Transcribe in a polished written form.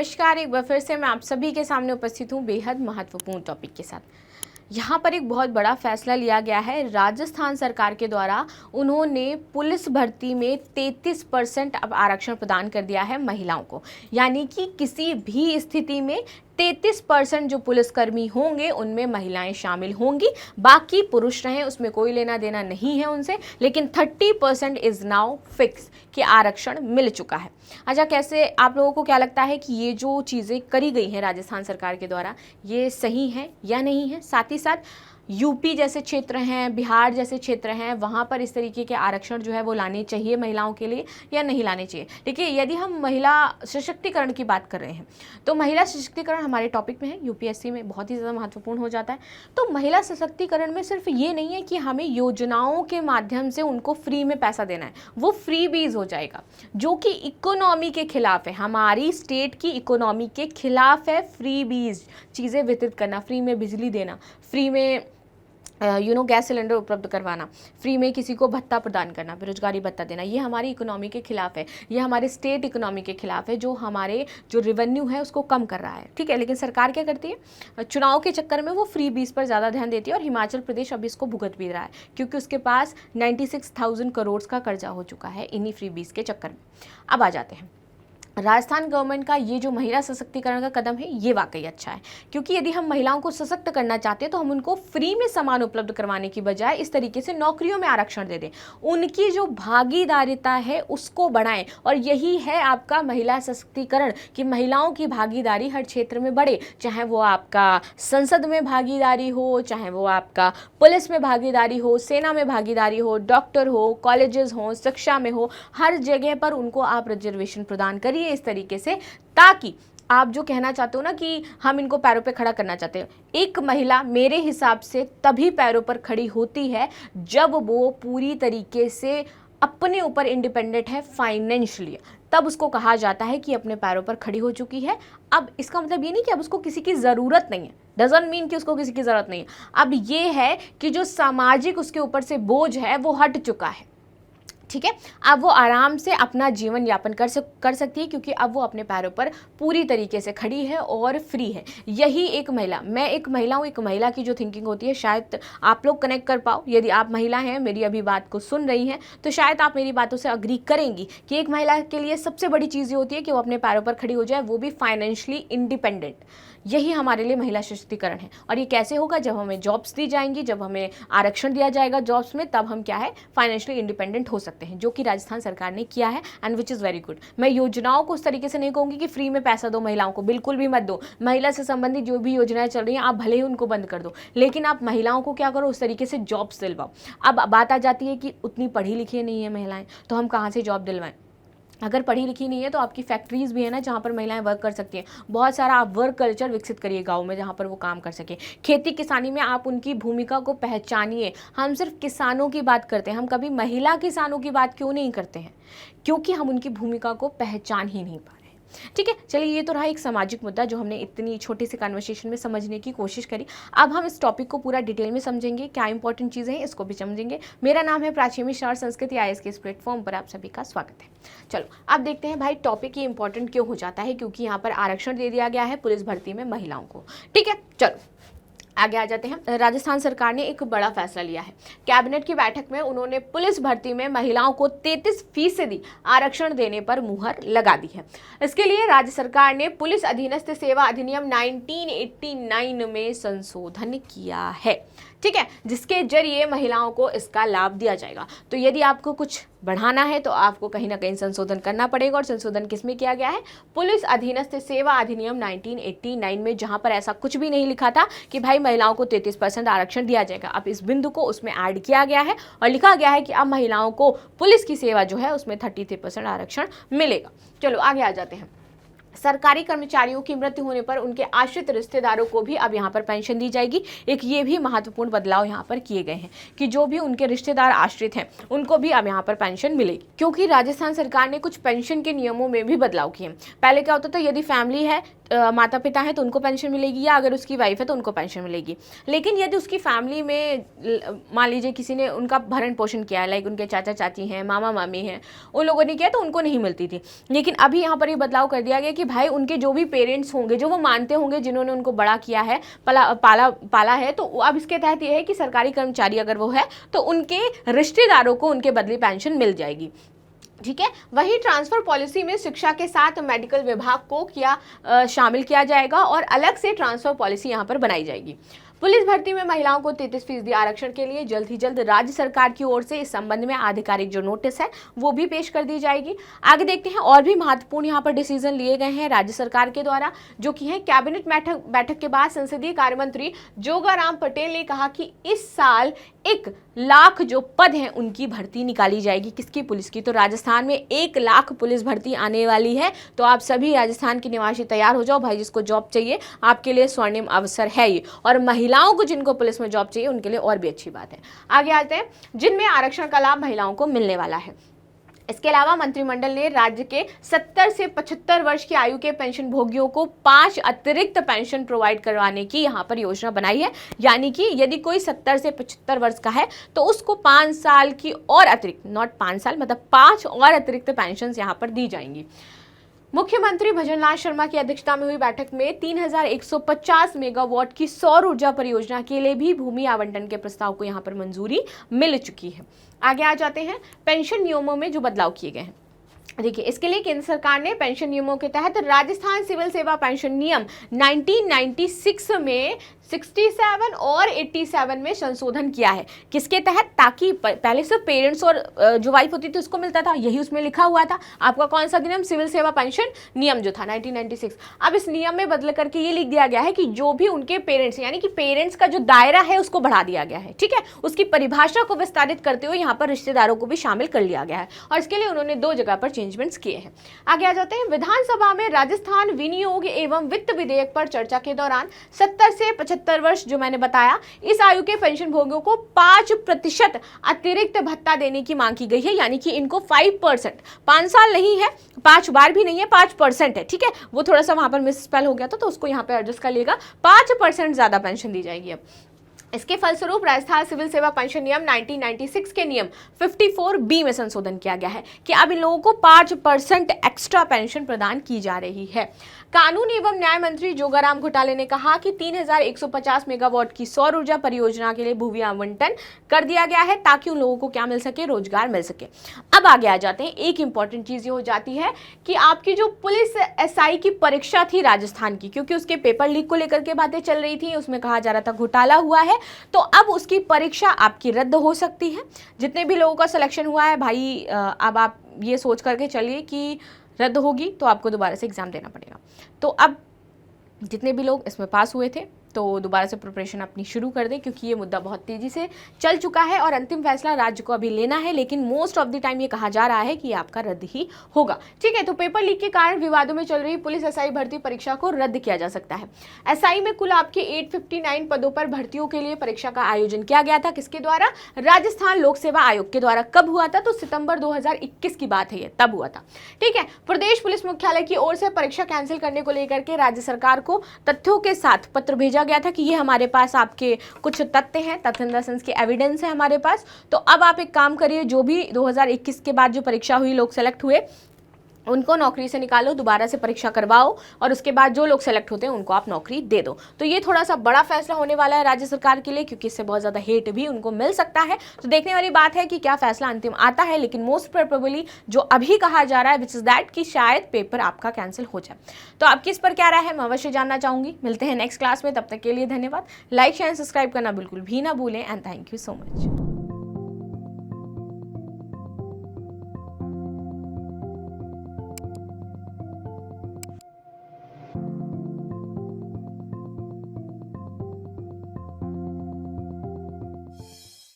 नमस्कार, एक बार फिर से मैं आप सभी के सामने उपस्थित हूँ बेहद महत्वपूर्ण टॉपिक के साथ। यहाँ पर एक बहुत बड़ा फैसला लिया गया है राजस्थान सरकार के द्वारा। उन्होंने पुलिस भर्ती में 33% अब आरक्षण प्रदान कर दिया है महिलाओं को, यानी कि किसी भी स्थिति में 33% जो पुलिसकर्मी होंगे उनमें महिलाएं शामिल होंगी। बाकी पुरुष रहें उसमें कोई लेना देना नहीं है उनसे, लेकिन 30% इज नाउ फिक्स कि आरक्षण मिल चुका है। अच्छा, कैसे आप लोगों को क्या लगता है कि ये जो चीज़ें करी गई हैं राजस्थान सरकार के द्वारा, ये सही है या नहीं है? साथ ही साथ यूपी जैसे क्षेत्र हैं, बिहार जैसे क्षेत्र हैं, वहाँ पर इस तरीके के आरक्षण जो है वो लाने चाहिए महिलाओं के लिए या नहीं लाने चाहिए? देखिए, यदि हम महिला सशक्तिकरण की बात कर रहे हैं तो महिला सशक्तिकरण हमारे टॉपिक में है, यूपीएससी में बहुत ही ज़्यादा महत्वपूर्ण हो जाता है। तो महिला सशक्तिकरण में सिर्फ ये नहीं है कि हमें योजनाओं के माध्यम से उनको फ्री में पैसा देना है, वो फ्री बीज हो जाएगा जो कि इकोनॉमी के खिलाफ है, हमारी स्टेट की इकोनॉमी के खिलाफ है। फ्री बीज चीज़ें वितरित करना, फ्री में बिजली देना, फ्री में गैस सिलेंडर उपलब्ध करवाना, फ्री में किसी को भत्ता प्रदान करना, बेरोजगारी भत्ता देना, ये हमारी इकोनॉमी के खिलाफ है, ये हमारे स्टेट इकोनॉमी के खिलाफ है, जो हमारे जो रेवेन्यू है उसको कम कर रहा है। ठीक है, लेकिन सरकार क्या करती है, चुनाव के चक्कर में वो फ्री बीज पर ज़्यादा ध्यान देती है, और हिमाचल प्रदेश अभी इसको भुगत भी रहा है क्योंकि उसके पास 96,000 करोड़ का कर्जा हो चुका है इन्हीं फ्री बीज के चक्कर में। अब आ जाते हैं, राजस्थान गवर्नमेंट का ये जो महिला सशक्तिकरण का कदम है ये वाकई अच्छा है, क्योंकि यदि हम महिलाओं को सशक्त करना चाहते हैं तो हम उनको फ्री में सामान उपलब्ध करवाने की बजाय इस तरीके से नौकरियों में आरक्षण दे दें, उनकी जो भागीदारिता है उसको बढ़ाएं। और यही है आपका महिला सशक्तिकरण कि महिलाओं की भागीदारी हर क्षेत्र में बढ़े, चाहे वो आपका संसद में भागीदारी हो, चाहे वो आपका पुलिस में भागीदारी हो, सेना में भागीदारी हो, डॉक्टर हो, कॉलेजेस हो, शिक्षा में हो, हर जगह पर उनको आप रिजर्वेशन प्रदान करिए इस तरीके से, ताकि आप जो कहना चाहते हो ना कि हम इनको पैरों पे खड़ा करना चाहते हो, एक महिला मेरे हिसाब से तभी पैरों पर खड़ी होती है जब वो पूरी तरीके से अपने ऊपर इंडिपेंडेंट है फाइनेंशियली, तब उसको कहा जाता है कि अपने पैरों पर खड़ी हो चुकी है। अब इसका मतलब ये नहीं कि अब उसको किसी की ज़रूरत नहीं है, डजंट मीन कि उसको किसी की ज़रूरत नहीं है। अब ये है कि जो सामाजिक उसके ऊपर से बोझ है वो हट चुका है। ठीक है, अब वो आराम से अपना जीवन यापन कर सकती है, क्योंकि अब वो अपने पैरों पर पूरी तरीके से खड़ी है और फ्री है। यही एक महिला, मैं एक महिला हूँ, एक महिला की जो थिंकिंग होती है शायद आप लोग कनेक्ट कर पाओ। यदि आप महिला हैं, मेरी अभी बात को सुन रही हैं, तो शायद आप मेरी बातों से अग्री करेंगी कि एक महिला के लिए सबसे बड़ी चीज़ ये होती है कि वो अपने पैरों पर खड़ी हो जाए, वो भी फाइनेंशियली इंडिपेंडेंट। यही हमारे लिए महिला सशक्तिकरण है। और ये कैसे होगा? जब हमें जॉब्स दी जाएंगी, जब हमें आरक्षण दिया जाएगा जॉब्स में, तब हम क्या है, फाइनेंशियली इंडिपेंडेंट हो सकते हैं, जो कि राजस्थान सरकार ने किया है, and which is very good. मैं योजनाओं को उस तरीके से नहीं कहूँगी कि फ्री में पैसा दो महिलाओं को, बिल्कुल भी मत दो। महिला से संबंधित जो भी योजनाएं चल रही हैं आप भले ही उनको बंद कर दो, लेकिन आप महिलाओं को क्या करो, उस तरीके से जॉब्स दिलवाओ। अब बात आ जाती है कि उतनी पढ़ी लिखी नहीं है महिलाएं, तो हम कहाँ से जॉब दिलवाएं? अगर पढ़ी लिखी नहीं है तो आपकी फैक्ट्रीज़ भी है ना जहाँ पर महिलाएं वर्क कर सकती हैं। बहुत सारा आप वर्क कल्चर विकसित करिए गाँव में जहाँ पर वो काम कर सकें। खेती किसानी में आप उनकी भूमिका को पहचानिए। हम सिर्फ किसानों की बात करते हैं, हम कभी महिला किसानों की बात क्यों नहीं करते हैं? क्योंकि हम उनकी भूमिका को पहचान ही नहीं पा रहे। ठीक है, चलिए, ये तो रहा एक सामाजिक मुद्दा जो हमने इतनी छोटी सी कन्वर्सेशन में समझने की कोशिश करी। अब हम इस टॉपिक को पूरा डिटेल में समझेंगे, क्या इंपॉर्टेंट चीज़ें हैं इसको भी समझेंगे। मेरा नाम है प्राची मिश्रा और संस्कृति आईएएस के इस प्लेटफॉर्म पर आप सभी का स्वागत है। चलो अब देखते हैं भाई टॉपिक ये इंपॉर्टेंट क्यों हो जाता है, क्योंकि यहाँ पर आरक्षण दे दिया गया है पुलिस भर्ती में महिलाओं को। ठीक है, चलो आगे आ जाते हैं। राजस्थान सरकार ने एक बड़ा फैसला लिया है। कैबिनेट की बैठक में उन्होंने पुलिस भर्ती में महिलाओं को 33% आरक्षण देने पर मुहर लगा दी है। इसके लिए राज्य सरकार ने पुलिस अधीनस्थ सेवा अधिनियम 1989 में संशोधन किया है। ठीक है, जिसके जरिए महिलाओं को इसका लाभ दिया जाएगा। तो यदि आपको कुछ बढ़ाना है तो आपको कहीं ना कहीं संशोधन करना पड़ेगा, और संशोधन किसमें किया गया है? पुलिस अधीनस्थ सेवा अधिनियम 1989 में, जहां पर ऐसा कुछ भी नहीं लिखा था कि भाई महिलाओं को 33% आरक्षण दिया जाएगा। अब इस बिंदु को उसमें ऐड किया गया है और लिखा गया है कि अब महिलाओं को पुलिस की सेवा जो है उसमें 33% आरक्षण मिलेगा। चलो आगे आ जाते हैं। सरकारी कर्मचारियों की मृत्यु होने पर उनके आश्रित रिश्तेदारों को भी अब यहाँ पर पेंशन दी जाएगी। एक ये भी महत्वपूर्ण बदलाव यहाँ पर किए गए हैं कि जो भी उनके रिश्तेदार आश्रित हैं उनको भी अब यहाँ पर पेंशन मिलेगी, क्योंकि राजस्थान सरकार ने कुछ पेंशन के नियमों में भी बदलाव किए। पहले क्या होता था, यदि फैमिली है माता पिता हैं तो उनको पेंशन मिलेगी, या अगर उसकी वाइफ है तो उनको पेंशन मिलेगी। लेकिन यदि उसकी फैमिली में मान लीजिए किसी ने उनका भरण पोषण किया है, लाइक उनके चाचा चाची हैं, मामा मामी हैं, उन लोगों ने किया तो उनको नहीं मिलती थी। लेकिन अभी यहाँ पर ये बदलाव कर दिया गया कि भाई उनके जो भी पेरेंट्स होंगे, जो वो मानते होंगे, जिन्होंने उनको बड़ा किया है, पाला है, तो अब इसके तहत ये है कि सरकारी कर्मचारी अगर वो है तो उनके रिश्तेदारों को उनके बदले पेंशन मिल जाएगी। ठीक है। वही ट्रांसफर पॉलिसी में शिक्षा के साथ मेडिकल विभाग को शामिल किया जाएगा और अलग से ट्रांसफर पॉलिसी यहाँ पर बनाई जाएगी। पुलिस भर्ती में महिलाओं को 33% आरक्षण के लिए जल्द ही जल्द राज्य सरकार की ओर से इस संबंध में आधिकारिक जो नोटिस है वो भी पेश कर दी जाएगी। आगे देखते हैं और भी महत्वपूर्ण यहाँ पर डिसीजन लिए गए हैं राज्य सरकार के द्वारा, जो कि है कैबिनेट बैठक के बाद संसदीय कार्य मंत्री जोगाराम पटेल ने कहा कि इस साल 1 लाख जो पद हैं उनकी भर्ती निकाली जाएगी। किसकी? पुलिस की। तो राजस्थान में 1 लाख पुलिस भर्ती आने वाली है। तो आप सभी राजस्थान के निवासी तैयार हो जाओ भाई, जिसको जॉब चाहिए आपके लिए स्वर्णिम अवसर है ये, और महिलाओं को जिनको पुलिस में जॉब चाहिए उनके लिए और भी अच्छी बात है। आगे आते हैं जिनमें आरक्षण का लाभ महिलाओं को मिलने वाला है। इसके अलावा मंत्रिमंडल ने राज्य के 70 से 75 वर्ष की आयु के पेंशन भोगियों को 5 अतिरिक्त पेंशन प्रोवाइड करवाने की यहाँ पर योजना बनाई है। यानी कि यदि कोई 70 से 75 वर्ष का है तो उसको 5 साल की और अतिरिक्त, नॉट 5 साल मतलब 5 और अतिरिक्त पेंशन यहाँ पर दी जाएंगी। मुख्यमंत्री भजनलाल शर्मा की अध्यक्षता में हुई बैठक में 3150 मेगावाट की सौर ऊर्जा परियोजना के लिए भी भूमि आवंटन के प्रस्ताव को यहां पर मंजूरी मिल चुकी है। आगे आ जाते हैं पेंशन नियमों में जो बदलाव किए गए हैं। देखिए, इसके लिए केंद्र सरकार ने पेंशन नियमों के तहत राजस्थान सिविल सेवा पेंशन नियम 1996 में 67 और 87 में संशोधन किया है। किसके तहत? ताकि पहले सिर्फ पेरेंट्स और जो वाइफ होती थी उसको मिलता था, यही उसमें लिखा हुआ था। आपका कौन सा नियम? सिविल सेवा पेंशन नियम जो था 1996। अब इस नियम में बदल करके ये लिख दिया गया है कि जो भी उनके पेरेंट्स, यानी कि पेरेंट्स का जो दायरा है उसको बढ़ा दिया गया है। ठीक है, उसकी परिभाषा को विस्तारित करते हुए यहाँ पर रिश्तेदारों को भी शामिल कर लिया गया है, और इसके लिए उन्होंने 2 जगह पर चेंजमेंट्स किए हैं। आगे आ जाते हैं विधानसभा में राजस्थान विनियोग एवं वित्त विधेयक पर चर्चा के दौरान 70 से 75 वर्ष जो मैंने बताया, इस आयु के पेंशन भोगियों को 5% अतिरिक्त भत्ता देने की मांग की गई है। यानी कि इनको 5%, 5 साल नहीं है, 5 बार भी नहीं है, 5% है। ठीक है, वो थोड़ा सा वहां पर मिस स्पेल हो गया था तो उसको यहाँ पे एडजस्ट कर लिएगा। 5% ज्यादा पेंशन दी जाएगी। अब इसके फलस्वरूप राजस्थान सिविल सेवा पेंशन नियम 1996 के नियम 54B में संशोधन किया गया है कि अब इन लोगों को 5% एक्स्ट्रा पेंशन प्रदान की जा रही है। कानून एवं न्याय मंत्री जोगाराम घोटाले ने कहा कि 3150 मेगावाट की सौर ऊर्जा परियोजना के लिए भूमि आवंटन कर दिया गया है ताकि उन लोगों को क्या मिल सके? रोजगार मिल सके। अब आगे आ जाते हैं, एक इंपॉर्टेंट चीज ये हो जाती है कि आपकी जो पुलिस SI की परीक्षा थी राजस्थान की, क्योंकि उसके पेपर लीक को लेकर के बातें चल रही थी, उसमें कहा जा रहा था घोटाला हुआ है, तो अब उसकी परीक्षा आपकी रद्द हो सकती है। जितने भी लोगों का सिलेक्शन हुआ है भाई, अब आप ये सोच करके चलिए कि रद्द होगी तो आपको दोबारा से एग्जाम देना पड़ेगा। तो अब जितने भी लोग इसमें पास हुए थे तो दोबारा से प्रिपरेशन अपनी शुरू कर दें, क्योंकि ये मुद्दा बहुत तेजी से चल चुका है और अंतिम फैसला राज्य को अभी लेना है। लेकिन मोस्ट ऑफ द टाइम ये कहा जा रहा है कि आपका रद्द ही होगा। ठीक है, तो पेपर लीक के कारण विवादों में चल रही पुलिस SI भर्ती परीक्षा को रद्द किया जा सकता है। SI में कुल आपके 859 पदों पर भर्तियों के लिए परीक्षा का आयोजन किया गया था। किसके द्वारा? राजस्थान लोक सेवा आयोग के द्वारा। कब हुआ था? तो सितंबर 2021 की बात है, ये तब हुआ था। ठीक है, प्रदेश पुलिस मुख्यालय की ओर से परीक्षा कैंसिल करने को लेकर के राज्य सरकार को तथ्यों के साथ पत्र भेजा गया था कि ये हमारे पास आपके कुछ तथ्य हैं, तथ्य इन द सेंस की एविडेंस है हमारे पास। तो अब आप एक काम करिए, जो भी 2021 के बाद जो परीक्षा हुई, लोग सेलेक्ट हुए, उनको नौकरी से निकालो, दोबारा से परीक्षा करवाओ, और उसके बाद जो लोग सेलेक्ट होते हैं उनको आप नौकरी दे दो। तो ये थोड़ा सा बड़ा फैसला होने वाला है राज्य सरकार के लिए, क्योंकि इससे बहुत ज़्यादा हेट भी उनको मिल सकता है। तो देखने वाली बात है कि क्या फैसला अंतिम आता है। लेकिन मोस्ट प्रोबेबली जो अभी कहा जा रहा है विच इज़ दैट कि शायद पेपर आपका कैंसिल हो जाए। तो आपकी इस पर क्या राय है, मैं अवश्य जानना चाहूँगी। मिलते हैं नेक्स्ट क्लास में, तब तक के लिए धन्यवाद। लाइक शेयर सब्सक्राइब करना बिल्कुल भी ना भूलें, and thank you so much.